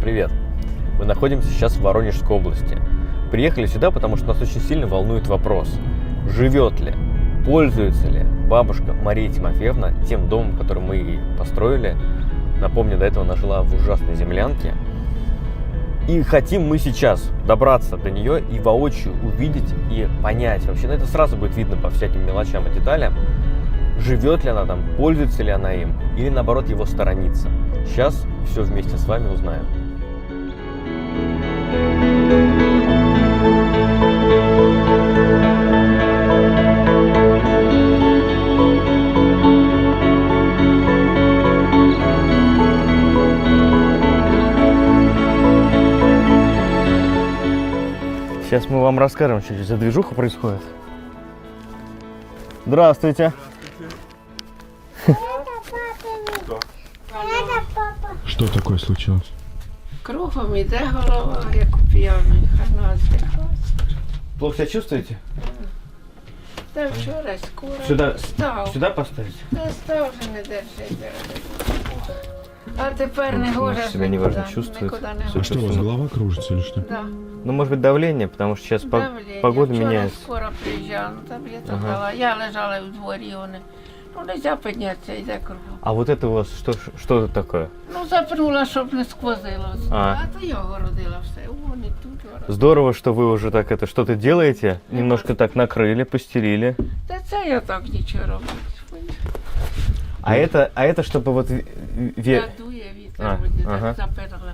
привет! Мы находимся сейчас в Воронежской области. Приехали сюда, потому что нас очень сильно волнует вопрос. Живет ли, пользуется ли бабушка Мария Тимофеевна тем домом, который мы ей построили? Напомню, до этого она жила в ужасной землянке. И хотим мы сейчас добраться до нее и воочию увидеть и понять. Вообще, это сразу будет видно по всяким мелочам и деталям. Живет ли она там, пользуется ли она им, или наоборот его сторонится. Сейчас все вместе с вами узнаем. Сейчас мы вам расскажем, что здесь за движуха происходит. Здравствуйте. Что такое случилось? Кругом іде голова, як у п'яний, хана здихалася. Плохо себя чувствуете? Та вчора скоро Сюда, став. сюда поставить? Та став вже не держить. А тепер не гоже. Себя неважно чувствует. А что, у вас голова кружится или что? Да. Ну, может быть, давление, потому что сейчас Давлення. погода Вчора меняется. скоро приїжджала, таблеток дала. Я лежала в дворі, вони. Ну, нельзя піднятися, йде кругом. А вот это у вас что это такое? Ну, запнула, щоб не сквозило. А. А то я огородила все. Вони тут огородили. Здорово, что вы уже так это что-то делаете. Немножко так накрыли, постелили. Та це я так нічого робити. А это чтобы вот Дує вітер, ага. так заперла.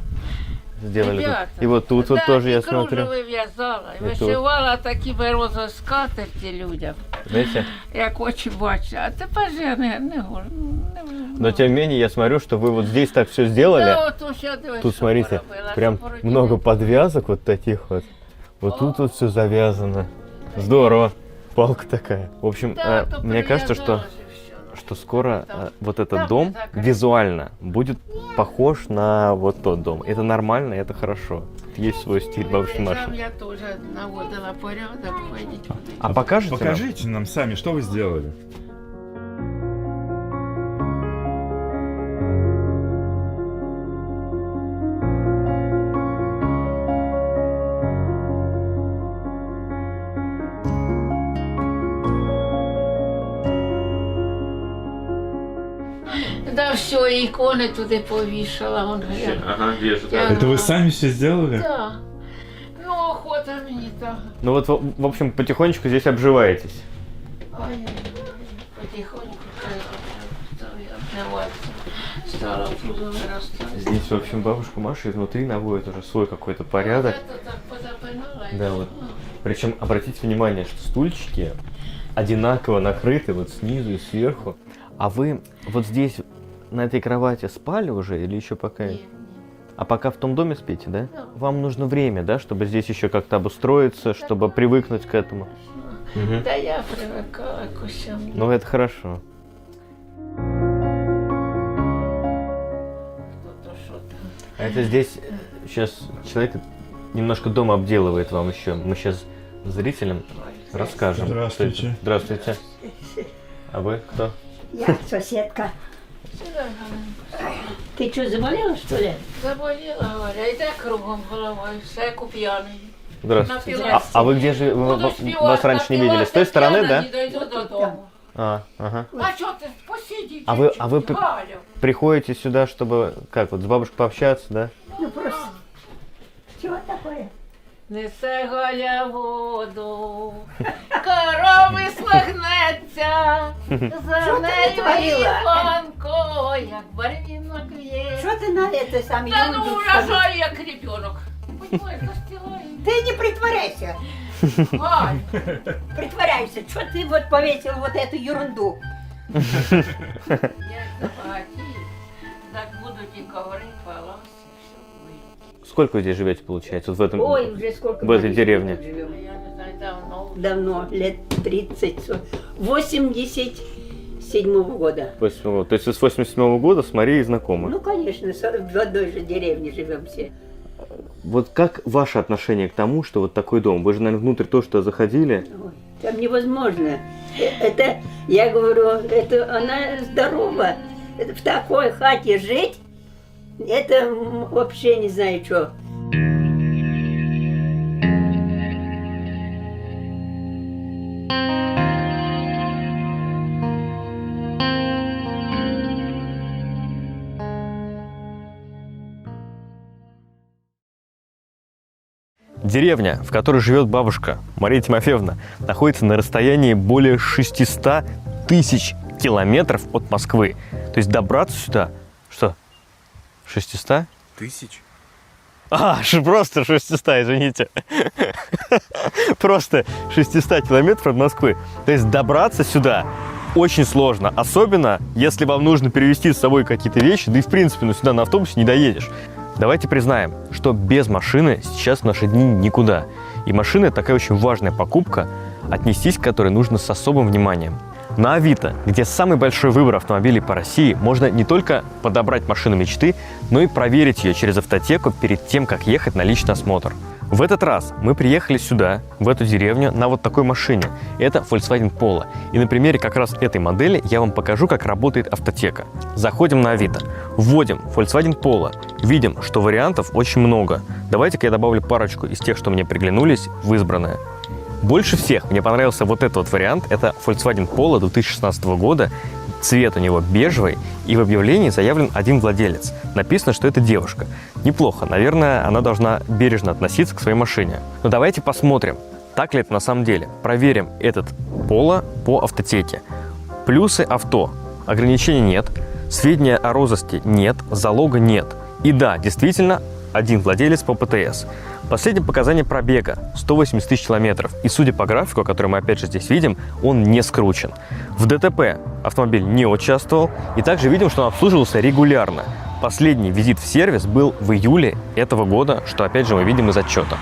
сделали тут. Ребята, И вот тут вот да, тоже і я смотрю. кружеви в'язала, і І тут. вишивала такі березові скатерті людям, Знаете? як очі бачать. А тепер же я не говорю. Но тем не менее я смотрю, что вы вот здесь так все сделали. Тут смотрите, прям много подвязок вот таких вот. Вот тут вот все завязано. Здорово. Палка такая. В общем, мне кажется, что скоро вот этот дом визуально будет похож на вот тот дом. Это нормально, это хорошо. Есть свой стиль бабушки Маши. Я тоже наводила порядок, ходить. А покажете нам? Покажите нам сами, что вы сделали. Да, все, ікони туди повішала. Он, Ага, вижу. да. Это вы сами все сделали? Да. Ну, охота мені так. Ну вот, в общем, потихонечку здесь обживаетесь. Ой, потихоньку обняваться. Стала пузо вырастать. Здесь, в общем, бабушка Маша изнутри наводит уже свой какой-то порядок. Это так позапинала. Да, вот. Причем обратите внимание, что стульчики одинаково накрыты вот снизу и сверху. А вы вот здесь на этой кровати спали уже или еще пока? Нет. А пока в том доме спите, да? Да. Вам нужно время, да, чтобы здесь еще как-то обустроиться, чтобы привыкнуть к этому. Мгм. Да я привыкала к всему. Ну это хорошо. Что-то, что-то. А это здесь сейчас человек немножко дома обделывает вам еще. Мы сейчас зрителям расскажем. Здравствуйте. Что это. Здравствуйте. А вы кто? Я соседка. Сюда, Галинко. Ты что, заболела, что ли? Заболела, говоря, йде кругом головою, все куп'яний. Здравствуйте. Напилась. А вы где же? Вас раньше не видели? С той стороны, да? Не дойду додому. Ага. А що ти, посидіть? А ви чуть-чуть, Галю. Приходите сюда, чтобы, как, вот с бабушкой пообщаться, да? Ну просто. Чего такое? Несе Галя воду, корови слахнеться, за нею натворила? Іванко, як барвінок в'є. Что ты на это сам Та ну, ерунду сказал? рожай, як ребенок. Ой, застилай. Ты не притворяйся. Галь, Притворяйся. Что ты вот повесил вот эту ерунду? як забагатію, так будуть і коври, паласи, все буде. Сколько вы здесь живете, получается, вот в этом, Ой, уже сколько в этой мы деревне? живем. Я не знаю, давно. Давно, лет 30, 87-го года. 87-го. То есть вы с 87-го года с Марией знакомы? Ну, конечно, в одной же деревне живем все. Вот как ваше отношение к тому, что вот такой дом? Вы же, наверное, внутрь тоже что заходили? Ой, там невозможно. Это, я говорю, это она здорова. В такой хате жить, Это вообще не знаю, что. Деревня, в которой живет бабушка Мария Тимофеевна, находится на расстоянии более 600 тысяч километров от Москвы. То есть добраться сюда... Что? 600? Тысяч? Просто 600, извините. Просто 600 километров от Москвы. То есть добраться сюда очень сложно. Особенно, если вам нужно перевезти с собой какие-то вещи. Да и в принципе, сюда на автобусе не доедешь. Давайте признаем, что без машины сейчас в наши дни никуда. И машина – это такая очень важная покупка, отнестись к которой нужно с особым вниманием. На Авито, где самый большой выбор автомобилей по России, можно не только подобрать машину мечты, но и проверить ее через автотеку перед тем, как ехать на личный осмотр. В этот раз мы приехали сюда, в эту деревню, на вот такой машине. Это Volkswagen Polo. И на примере как раз этой модели я вам покажу, как работает автотека. Заходим на Авито, вводим Volkswagen Polo, видим, что вариантов очень много. Давайте-ка я добавлю парочку из тех, что мне приглянулись, в избранное. Больше всех мне понравился вот этот вот вариант. Это Volkswagen Polo 2016 года. Цвет у него бежевый, и в объявлении заявлен один владелец. Написано, что это девушка. Неплохо, наверное, она должна бережно относиться к своей машине. Но давайте посмотрим, так ли это на самом деле. Проверим этот Polo по автотеке. Плюсы авто. Ограничений нет, сведения о розыске нет, залога нет. И да, действительно, один владелец по ПТС. Последнее показание пробега – 180 тысяч километров. И судя по графику, который мы опять же здесь видим, он не скручен. В ДТП автомобиль не участвовал. И также видим, что он обслуживался регулярно. Последний визит в сервис был в июле этого года, что опять же мы видим из отчета.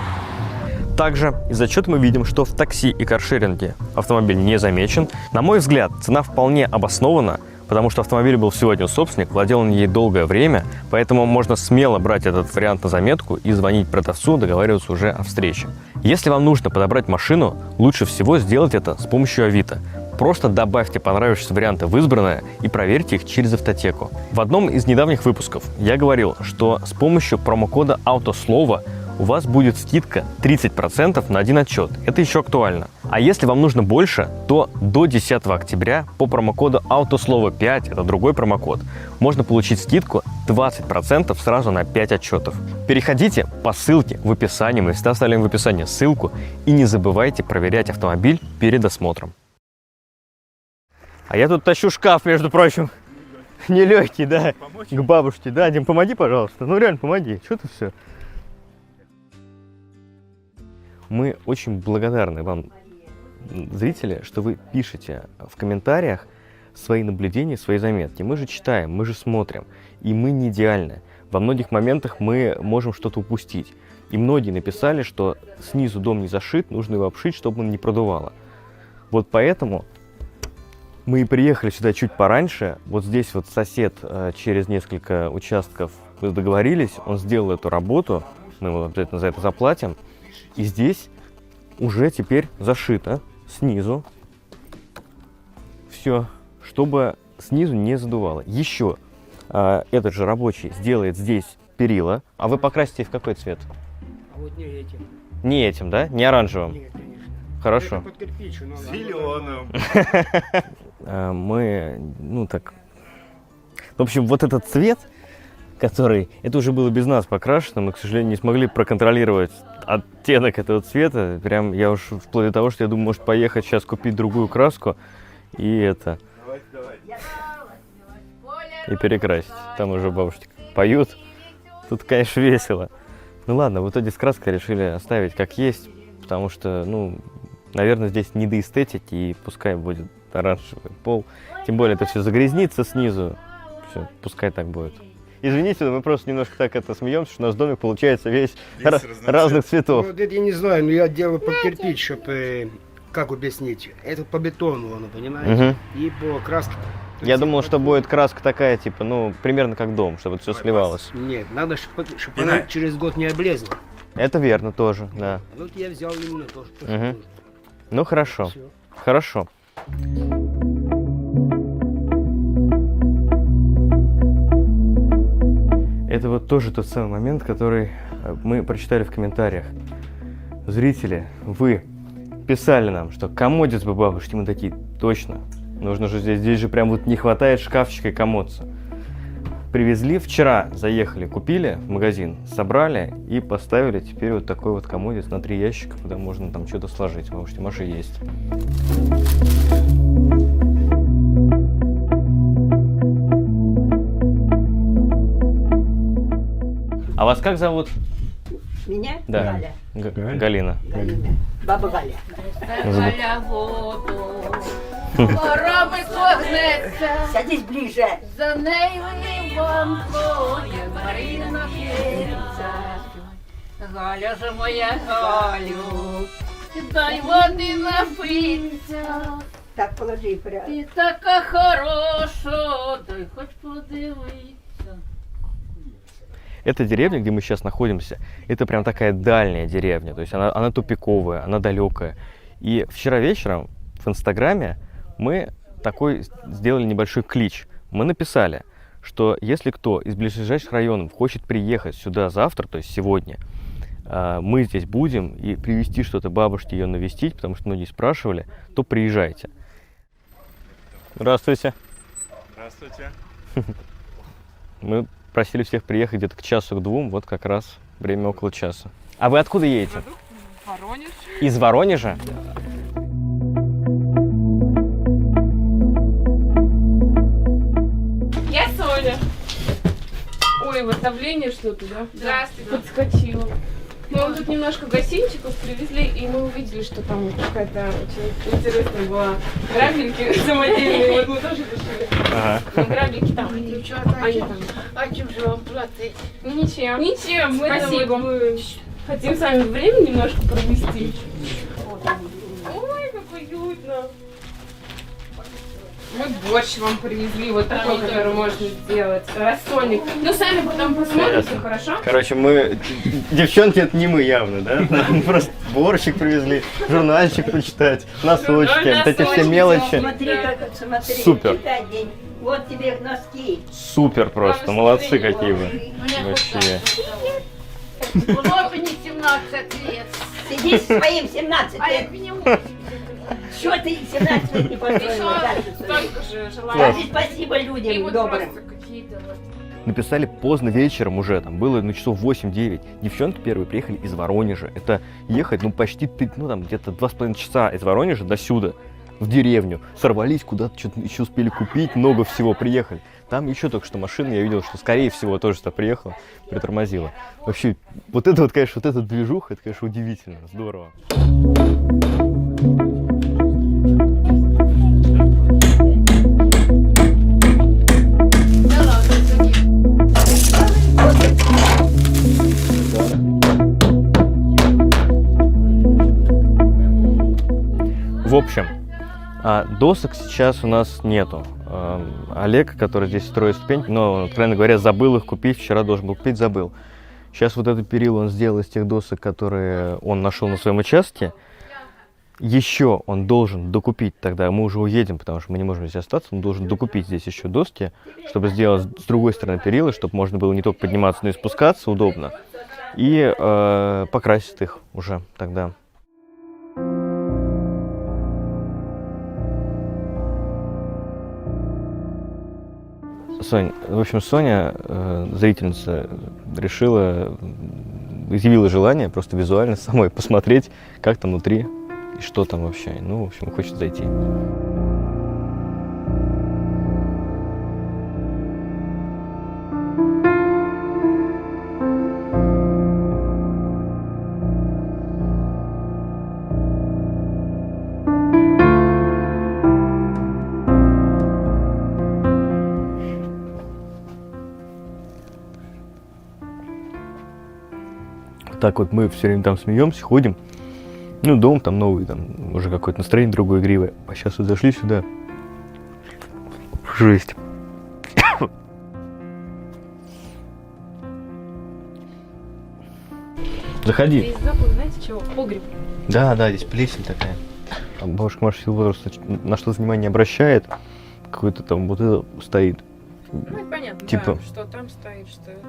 Также из отчета мы видим, что в такси и каршеринге автомобиль не замечен. На мой взгляд, цена вполне обоснована, потому что автомобиль был всего один собственник, владел он ей долгое время, поэтому можно смело брать этот вариант на заметку и звонить продавцу, договариваться уже о встрече. Если вам нужно подобрать машину, лучше всего сделать это с помощью Авито. Просто добавьте понравившиеся варианты в избранное и проверьте их через автотеку. В одном из недавних выпусков я говорил, что с помощью промокода «Автослова» у вас будет скидка 30% на один отчет. Это еще актуально. А если вам нужно больше, то до 10 октября по промокоду «Автослова 5», это другой промокод, можно получить скидку 20% сразу на 5 отчетов. Переходите по ссылке в описании, мы всегда оставляем в описании ссылку, и не забывайте проверять автомобиль перед осмотром. А я тут тащу шкаф, между прочим. Нелегкий, да, помочь? К бабушке. Да, Дим, помоги, пожалуйста. Ну реально, помоги. Что ты все? Мы очень благодарны вам, зрители, что вы пишете в комментариях свои наблюдения, свои заметки. Мы же читаем, мы же смотрим, и мы не идеальны. Во многих моментах мы можем что-то упустить. И многие написали, что снизу дом не зашит, нужно его обшить, чтобы он не продувало. Вот поэтому мы и приехали сюда чуть пораньше. Вот здесь вот сосед через несколько участков, мы договорились, он сделал эту работу, мы его обязательно за это заплатим. И здесь уже теперь зашито снизу все, чтобы снизу не задувало. Еще этот же рабочий сделает здесь перила. А вы покрасите в какой цвет? А вот не этим. Не этим, да? Не оранжевым? Нет, конечно. Хорошо. Это под кирпич, но Зеленым. Мы, ну так... В общем, вот этот цвет, который... Это уже было без нас покрашено, мы, к сожалению, не смогли проконтролировать оттенок этого цвета. Прям я уж вплоть до того, что я думаю, может поехать сейчас купить другую краску и это... И перекрасить. Там уже бабушки поют. Тут, конечно, весело. Ну ладно, в итоге с краской решили оставить как есть, потому что, ну, наверное, здесь не до эстетики, и пускай будет оранжевый пол. Тем более это все загрязнится снизу. Все, пускай так будет. Извините, но мы просто немножко так это смеемся, что у нас домик получается весь разных цветов. Ну, это я не знаю, но я делаю под кирпич, чтобы, как объяснить, это по бетону, оно, понимаете, и по краске. Я думал, что будет краска такая, типа, ну, примерно как дом, чтобы это все сливалось. Нет, надо, чтобы она через год не облезла. Это верно тоже, да. Вот я взял именно то, что Угу. нужно. Ну, хорошо. Всё. Хорошо. Это вот тоже тот самый момент, который мы прочитали в комментариях. Зрители, вы писали нам, что комодец бы бабушки, мы такие, точно. Нужно же здесь же прям вот не хватает шкафчика и комодца. Привезли вчера, заехали, купили в магазин, собрали и поставили теперь вот такой вот комодец на 3 ящика, куда можно там что-то сложить. Бабушки, Маша есть. А вас как зовут? Меня? Да. Галя. Галина. Галина. Баба Галя. Галя воду, пора висогнеться, Садись ближе. за нею Іванкою Марина п'ється. Галя же моя Галю, дай води напиться. Так, положи прямо. Ти така хороша, дай хоч подивитися. Эта деревня, где мы сейчас находимся, это прям такая дальняя деревня. То есть она тупиковая, она далекая. И вчера вечером в Инстаграме мы такой сделали небольшой клич. Мы написали, что если кто из ближайших районов хочет приехать сюда завтра, то есть сегодня, мы здесь будем, и привезти что-то бабушке, ее навестить, потому что многие спрашивали, то приезжайте. Здравствуйте. Здравствуйте. Мы просили всех приехать где-то к часу, к 2, вот как раз время около часа. А вы откуда едете? Воронеж. Из Воронежа? Я Соня. Ой, вот давление что-то, да? Здравствуйте. Подскочило. Мы вот тут немножко гостинчиков привезли, и мы увидели, что там какая-то очень интересная была. Грабельки самодельные, вот мы тоже решили. Ага. Ну, грабельки там. Дівчата, Они там. а чим же вам платить? Ничем. Ничем. Спасибо. Мы хотим с вами время немножко провести. Ой, как уютно. Мы борщ вам привезли, вот такой, который можно сделать. Рассольник. Ну, сами потом посмотрите, хорошо? Короче, мы... Девчонки, это не мы явно, да? Нам просто борщик привезли, журнальчик почитать, носочки, вот эти все мелочи. Смотри, как смотри. Супер. Читай день. Вот тебе носки. Супер просто, молодцы какие вы. Мне Вообще. Було б не 17 лет. Сиди с своим 17 А лет. як мені 80? Что ты 17 лет не построила? Столько же желаю. Скажи спасибо И людям вот добрым. просто какие-то вот. Написали поздно вечером уже, там было часов 8-9. Девчонки первые приехали из Воронежа. Это ехать, почти, где-то 2,5 часа из Воронежа до сюда, в деревню. Сорвались куда-то, что-то еще успели купить, много всего, приехали. Там еще только что машина, я видел, что скорее всего тоже сюда приехала, притормозила. Вообще, вот это вот, конечно, вот эта движуха, это, конечно, удивительно, здорово. В общем, досок сейчас у нас нету. Олег, который здесь строит ступеньки, но, откровенно говоря, забыл их купить. Вчера должен был купить, забыл. Сейчас вот это перила он сделал из тех досок, которые он нашел на своем участке. Еще он должен докупить, тогда мы уже уедем, потому что мы не можем здесь остаться. Он должен докупить здесь еще доски, чтобы сделать с другой стороны перила, чтобы можно было не только подниматься, но и спускаться удобно. И покрасить их уже тогда. Сонь, в общем, Соня, зрительница, изъявила желание просто визуально самой посмотреть, как там внутри и что там вообще. Ну, в общем, хочет зайти. Так вот мы все время там смеемся, ходим. Ну, дом там новый, там уже какое-то настроение другое, игривое. А сейчас вот зашли сюда. Жесть. Заходи. Здесь запах, знаете чего? Погреб. Да, здесь плесень такая. Там бабушка Маша в силу возраста на что-то внимание не обращает. Какой-то там вот это стоит. Ну и понятно, Типа- да, что там стоит, что это.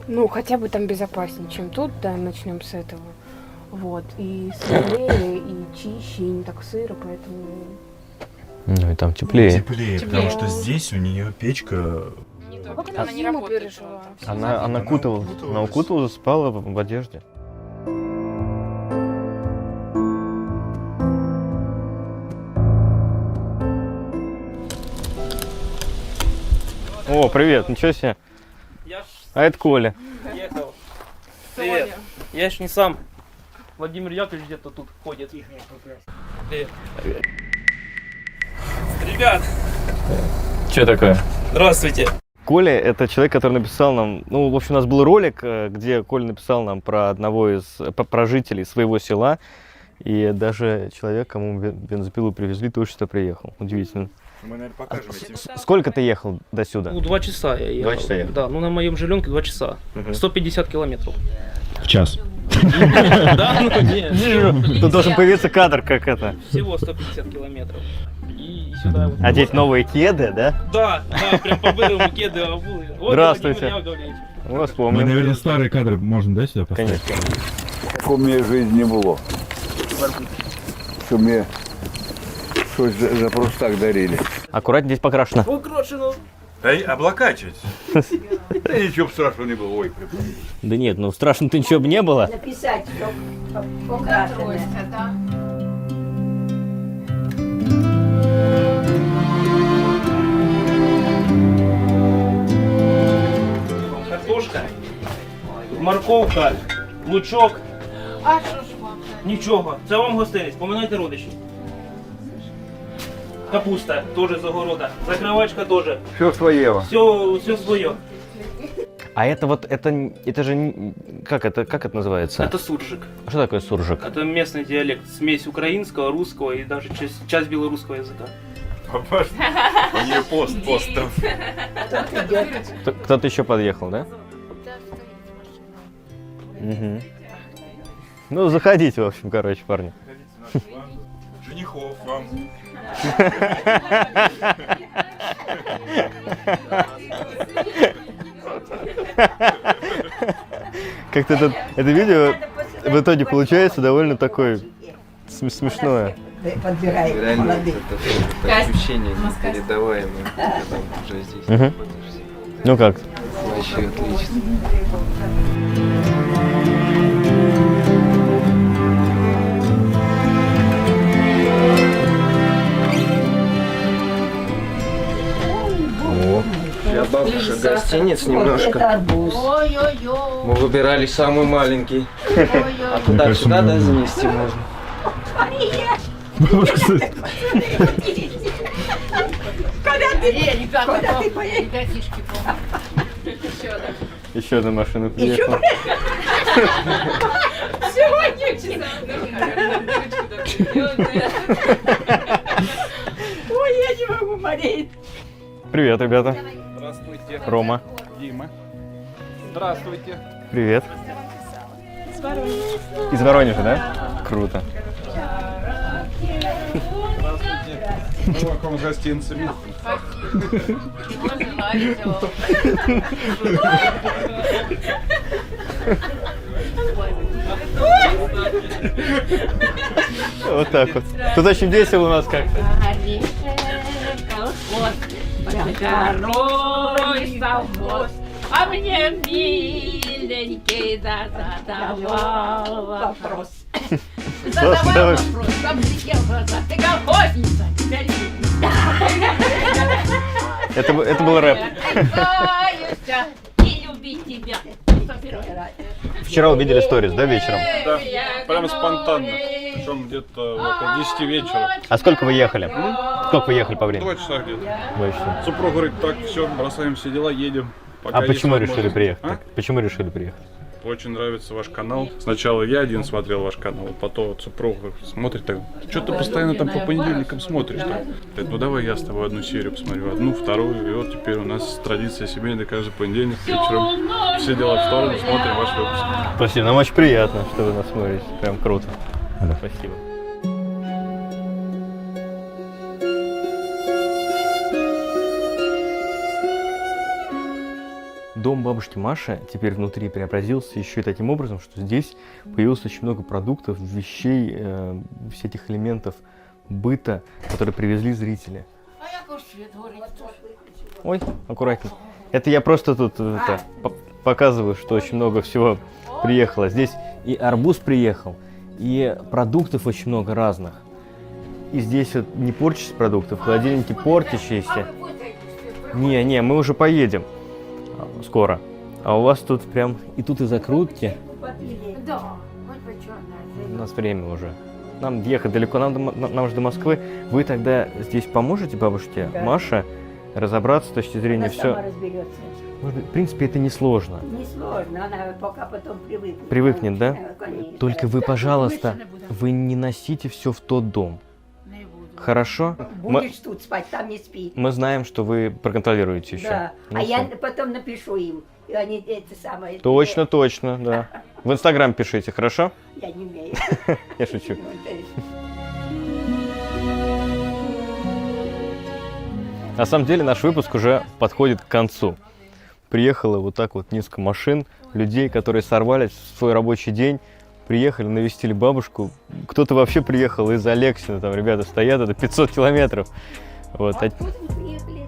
Ну, хотя бы там безопаснее, чем тут, да, начнем с этого. Вот, и светлее, и чище, и не так сыро, поэтому... Ну и там теплее. Теплее, потому что здесь у нее печка. Не то, как она она не зиму работает. пережила? Она укутывалась, спала в одежде. О, привет, ничего себе. Я ж А это Коля. ехал. Привет. Я ж не сам. Владимир Яковлевич где-то тут ходит. Привет. Ребят, Что такое? здравствуйте. Коля — это человек, который написал нам... Ну, в общем, у нас был ролик, где Коля написал нам про одного из... про жителей своего села. И даже человек, кому бензопилу привезли, тоже сюда приехал. Удивительно. Мы, наверное, покажем эти. Сколько ты ехал до сюда? Ну, 2 часа я ехал. 2 часа ехал. Да, ну на моем жиленке 2 часа. 150 километров. В час. Да, ну нет. Тут должен появиться кадр, как это. Всего 150 километров. И сюда вот. Одеть новые кеды, да? Да, да, прям по-бырому кеды обули. Вот Здравствуйте. Владимир Яковлевич. Мы вас Мы, помним. наверное, старые кадры можно, да, сюда поставить? Конечно. У мене життя не було. Що мені щось за просто так дарили. Аккуратнее, здесь покрашено. Украшено. Да и облакачивать. Та нічого б страшного не було. Ой, Да нет, ну страшно-то ничего бы не было. Написать, что покрашено. Да. Картошка, морковка, лучок. А що ж вам? Нічого, це вам гостинець, поминайте родичів. Капуста теж з огорода, закривачка теж. все своє. Все своє. А это вот, это же, как это называется? Это суржик. А что такое суржик? Это местный диалект, смесь украинского, русского и даже часть белорусского языка. У нее пост там. Кто-то еще подъехал, да? Да, стоїть машина. Угу. Ну, заходите, в общем, короче, парни. Женихов вам. Как-то это видео в итоге получается довольно такое смешное. Подбирай молодых. Это ощущение непередаваемое, когда уже здесь Мгм. находишься. Ну как? Вообще отлично. Для бабушек гостиниц немножко. Это арбуз. Ой-ой-ой. Мы выбирали самый маленький. А Ой-ой-ой. туда кажется, сюда, да, много. занести можно? Бабушка стоит. Ребята, Куда ты поедешь? ребятишки, Еще одна машина приехала. Ой, я не могу, Мария. Привет, ребята. Здравствуйте. Рома. Дима. Здравствуйте. Привет. Из Воронежа, да? Круто. Ну, как вам с гостинцами? Вот так вот. Тут очень весело у нас как-то. Второй совхоз, а мне миленький задавал вопрос. Задавал Давай. вопрос, там блестел глаза. Ты колхозница, тебя Это был рэп. Каюся и любить тебя. Вчера увидели сторис, да, вечером? Да, прямо спонтанно. Причем где-то около 10 вечера. А сколько вы ехали? Сколько вы ехали по времени? 2 часа где-то. Больше. Супруга говорит, так, все, бросаем все дела, едем. Пока А есть почему решили возможность. приехать? А? Почему решили приехать? Очень нравится ваш канал. Сначала я один смотрел ваш канал, потом вот супруга смотрит так. Что ты постоянно там по понедельникам смотришь? Так? Говорит, ну давай я с тобой одну серию посмотрю, одну, вторую. И вот теперь у нас традиция семейная, каждый понедельник вечером все дела в сторону, смотрим ваш выпуск. Спасибо, нам очень приятно, что вы нас смотрите. Прям круто. Спасибо. дом бабушки Маши теперь внутри преобразился еще и таким образом, что здесь появилось очень много продуктов, вещей, всяких элементов быта, которые привезли зрители. А як світ горить? Ой, аккуратней. Это я просто тут показываю, что очень много всего приехало. Здесь и арбуз приехал, и продуктов очень много разных. И здесь вот не порчащиеся продукты, в холодильнике портящиеся. Не, мы уже поедем скоро. А у вас тут прям и тут и закрутки. Да, хоть бы чё, У нас время уже. Нам ехать далеко, нам же до Москвы. Вы тогда здесь поможете бабушке Маше разобраться с точки зрения Она все. сама разберется. Может быть, в принципе, это несложно. Несложно, она пока потом привыкнет. Привыкнет, да? Конечно. Только вы, пожалуйста, вы не носите все в тот дом. не буду. Хорошо? Будешь тут спать, там не спи. Мы знаем, что вы проконтролируете еще. Да. Ну, А я всё. потом напишу им. И они это самое. Точно, точно, да. В Инстаграм пишите, хорошо? Я не умею. Я шучу. На самом деле наш выпуск уже подходит к концу. Приехало вот так вот несколько машин, людей, которые сорвались в свой рабочий день, приехали, навестили бабушку. Кто-то вообще приехал из Алексина, там ребята стоят, это 500 километров. Вот. Откуда вы приехали?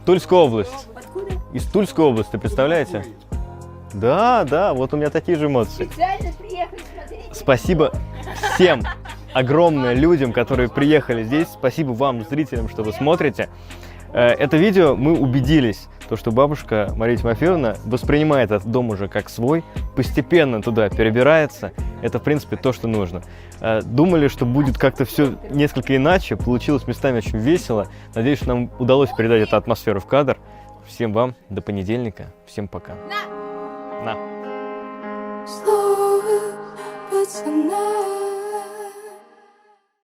Тульская область. Откуда? Из Тульской области, представляете? Да, вот у меня такие же эмоции. Специально приехали смотреть. Спасибо всем огромное людям, которые приехали здесь. Спасибо вам, зрителям, что вы смотрите. Это видео мы убедились, что бабушка Мария Тимофеевна воспринимает этот дом уже как свой, постепенно туда перебирается. Это, в принципе, то, что нужно. Думали, что будет как-то все несколько иначе. Получилось местами очень весело. Надеюсь, что нам удалось передать эту атмосферу в кадр. Всем вам до понедельника. Всем пока. На. Слово пацана.